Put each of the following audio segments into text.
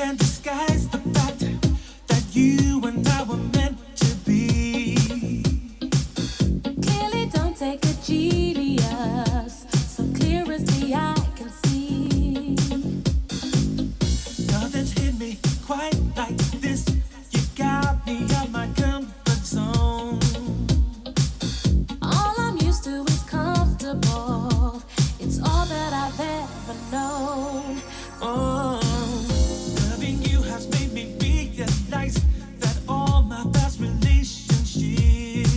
can't disguise the fact that you and I were meant to be. Clearly don't take a genius, so clear as the eye can see. Nothing's hit me quite like this. You got me out my comfort zone. All I'm used to is comfortable. It's all that I've ever known. Oh, loving you has made me realize that all my past relationships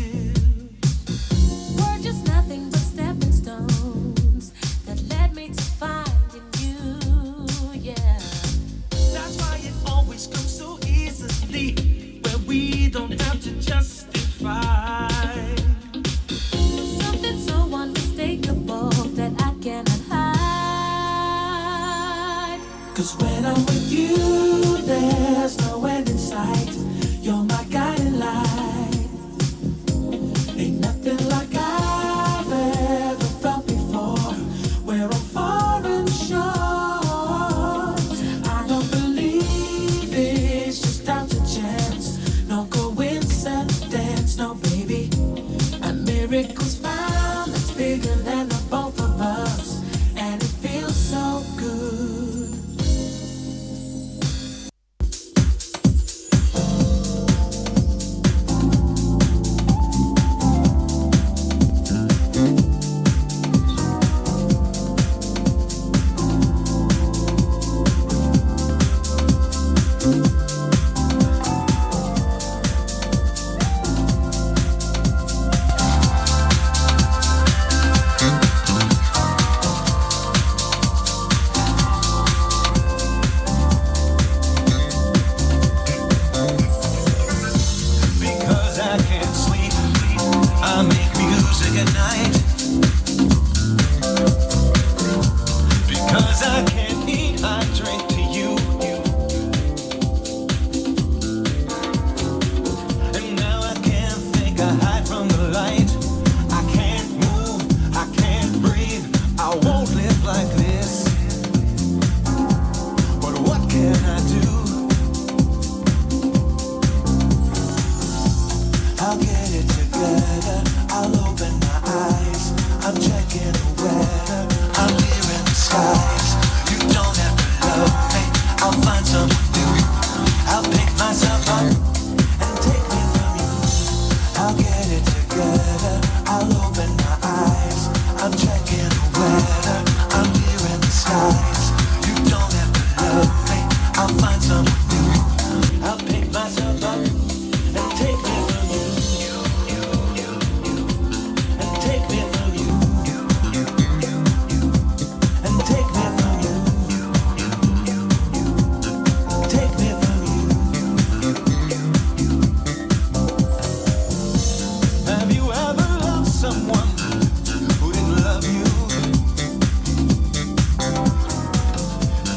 were just nothing but stepping stones that led me to finding you, yeah. That's why it always comes so easily, where we don't have to justify. Something so unmistakable that I cannot hide. 'Cause when I'm with you, there's no end in sight. You're my guiding light. Ain't nothing like I've ever felt before. We're on foreign shores. I don't believe it's just down to chance. No coincidence, no baby. A miracle's found that's bigger than the both of us, and it feels so good. Because I can't sleep, I make music at night. Because I can't eat, I drink to you. And now I can't think, I hide from the light. I can't move, I can't breathe, I won't live like this. But what can I do? I'll get it together, I'll open my eyes. I'm checking the weather, I'm here in the skies. You don't have to love me, I'll find someone new. I'll pick myself up and take me from you. I'll get it together, I'll open my eyes. I'm checking the weather, I'm here in the skies. You don't have to love me, I'll find someone new. I'll pick myself up and take me from you. And take me from you. And take me from you. Take me from you. Have you ever loved someone who didn't love you?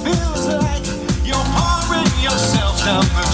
Feels like you're pouring yourself down the